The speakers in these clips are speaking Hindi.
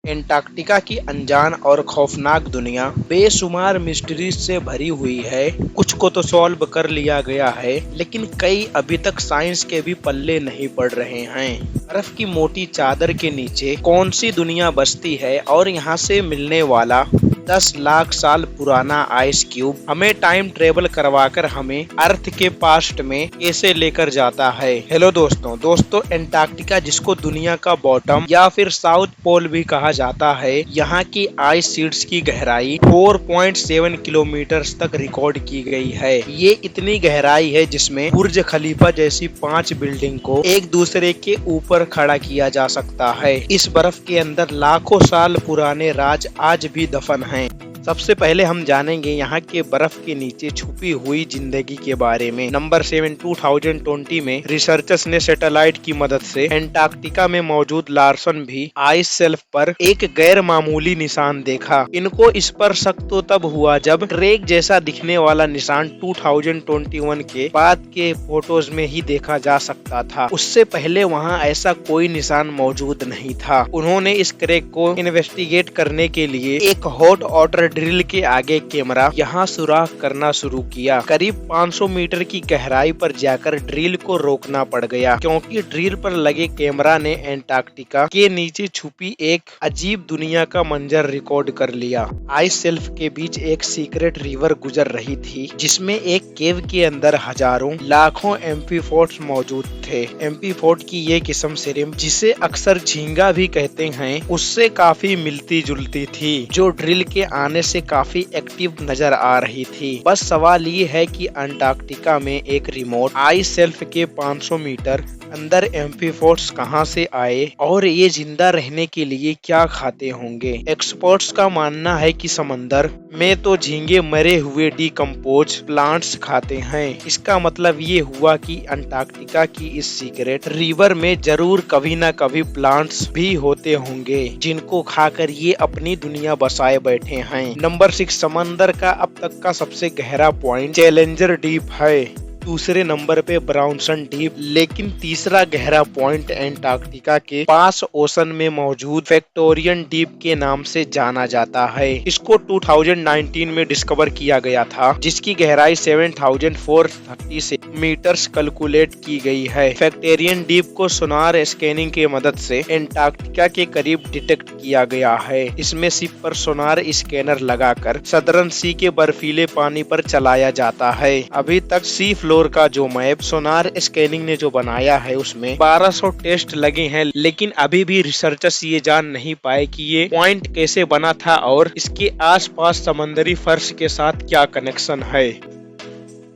एंटार्क्टिका की अनजान और खौफनाक दुनिया बेशुमार मिस्ट्रीज से भरी हुई है। कुछ को तो सॉल्व कर लिया गया है, लेकिन कई अभी तक साइंस के भी पल्ले नहीं पड़ रहे हैं। बर्फ की मोटी चादर के नीचे कौन सी दुनिया बसती है और यहाँ से मिलने वाला 10 लाख साल पुराना आइस क्यूब हमें टाइम ट्रेवल करवाकर हमें अर्थ के पास्ट में कैसे लेकर जाता है। हेलो दोस्तों एंटार्क्टिका, जिसको दुनिया का बॉटम या फिर साउथ पोल भी कहा जाता है, यहाँ की आइस शीट्स की गहराई 4.7 किलोमीटर तक रिकॉर्ड की गई है। ये इतनी गहराई है जिसमें बुर्ज खलीफा जैसी 5 बिल्डिंग को एक दूसरे के ऊपर खड़ा किया जा सकता है। इस बर्फ के अंदर लाखों साल पुराने राज आज भी दफन हैं। सबसे पहले हम जानेंगे यहाँ के बर्फ के नीचे छुपी हुई जिंदगी के बारे में। नंबर 7, 2020 में रिसर्चर्स ने सैटेलाइट की मदद से एंटार्क्टिका में मौजूद लार्सन भी आइस शेल्फ पर एक गैर मामूली निशान देखा। इनको इस पर शक तो तब हुआ जब ट्रेक जैसा दिखने वाला निशान 2021 के बाद के फोटोज में ही देखा जा सकता था। उससे पहले वहाँ ऐसा कोई निशान मौजूद नहीं था। उन्होंने इस क्रैक को इन्वेस्टिगेट करने के लिए एक हॉट वाटर ड्रिल के आगे कैमरा यहाँ सुराख करना शुरू किया। करीब 500 मीटर की गहराई पर जाकर ड्रिल को रोकना पड़ गया, क्योंकि ड्रिल पर लगे कैमरा ने एंटार्क्टिका के नीचे छुपी एक अजीब दुनिया का मंजर रिकॉर्ड कर लिया। आइस शेल्फ के बीच एक सीक्रेट रिवर गुजर रही थी, जिसमें एक केव के अंदर हजारों लाखों एम्फीफोर्ड्स मौजूद थे। एम्फीफोर्ड की ये किस्म सिरिम, जिसे अक्सर झींगा भी कहते हैं, उससे काफी मिलती जुलती थी, जो ड्रिल के आने से काफी एक्टिव नजर आ रही थी। बस सवाल ये है कि अंटार्कटिका में एक रिमोट आइस शेल्फ के 500 मीटर अंदर एम्फीफोर्ड्स कहां से आए और ये जिंदा रहने के लिए क्या खाते होंगे। एक्सपर्ट्स का मानना है कि समंदर में तो झींगे मरे हुए डिकम्पोज प्लांट्स खाते हैं। इसका मतलब ये हुआ कि अंटार्कटिका की इस सीक्रेट रिवर में जरूर कभी न कभी प्लांट्स भी होते होंगे, जिनको खाकर ये अपनी दुनिया बसाए बैठे हैं। नंबर 6, समंदर का अब तक का सबसे गहरा पॉइंट चैलेंजर डीप है। दूसरे नंबर पे ब्राउनसन डीप, लेकिन तीसरा गहरा पॉइंट एंटार्क्टिका के पास ओशन में मौजूद फैक्टोरियन डीप के नाम से जाना जाता है। इसको 2019 में डिस्कवर किया गया था, जिसकी गहराई 7436 मीटर्स कैलकुलेट की गई है। फैक्टोरियन डीप को सोनार स्कैनिंग की मदद से एंटार्क्टिका के करीब डिटेक्ट किया गया है। इसमें शिप पर सोनार स्कैनर लगाकर सदर्न सी के बर्फीले पानी पर चलाया जाता है। अभी तक सी फ्लोर का जो मैप सोनार स्कैनिंग ने जो बनाया है, उसमें 1200 टेस्ट लगे हैं, लेकिन अभी भी रिसर्चर्स ये जान नहीं पाए कि ये पॉइंट कैसे बना था और इसके आसपास समंदरी फर्श के साथ क्या कनेक्शन है।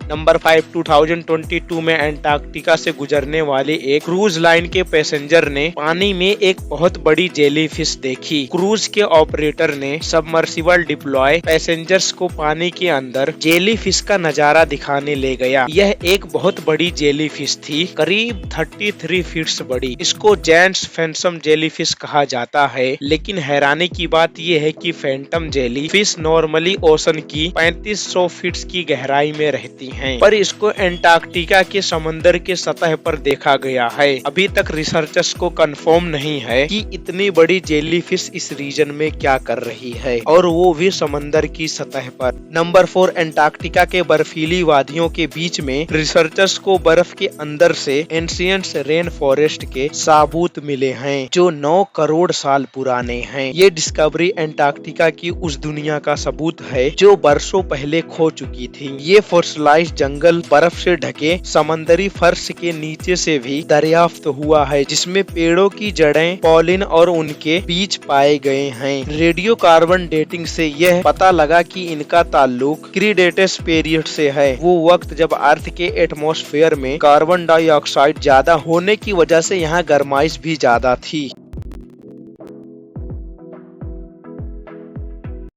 नंबर 5, 2022 में एंटार्क्टिका से गुजरने वाले एक क्रूज लाइन के पैसेंजर ने पानी में एक बहुत बड़ी जेलीफिश देखी। क्रूज के ऑपरेटर ने सबमर्सिबल डिप्लॉय पैसेंजर्स को पानी के अंदर जेलीफिश का नजारा दिखाने ले गया। यह एक बहुत बड़ी जेलीफिश थी, करीब 33 फीट बड़ी। इसको जेंट्स फैंटम जेलीफिश कहा जाता है, लेकिन हैरानी की बात यह है कि फैंटम जेलीफिश नॉर्मली ओशन की 3500 फीट की गहराई में रहती है, पर इसको एंटार्क्टिका के समंदर के सतह पर देखा गया है। अभी तक रिसर्चर्स को कंफर्म नहीं है कि इतनी बड़ी जेलीफिश इस रीजन में क्या कर रही है, और वो भी समंदर की सतह पर। नंबर 4, एंटार्क्टिका के बर्फीली वादियों के बीच में रिसर्चर्स को बर्फ के अंदर से एंशिएंट रेन फॉरेस्ट के साबूत मिले हैं, जो 9 करोड़ साल पुराने हैं। ये डिस्कवरी एंटार्क्टिका की उस दुनिया का सबूत है जो बरसों पहले खो चुकी थी। ये फॉसिलाइज्ड जंगल बर्फ से ढके समंदरी फर्श के नीचे से भी दरियाफ्त हुआ है, जिसमें पेड़ों की जड़ें, पॉलिन और उनके बीज पाए गए हैं। रेडियो कार्बन डेटिंग से यह पता लगा कि इनका ताल्लुक क्रीटेशियस पीरियड से है, वो वक्त जब अर्थ के एटमॉस्फेयर में कार्बन डाइऑक्साइड ज्यादा होने की वजह से यहाँ गर्माइश भी ज्यादा थी।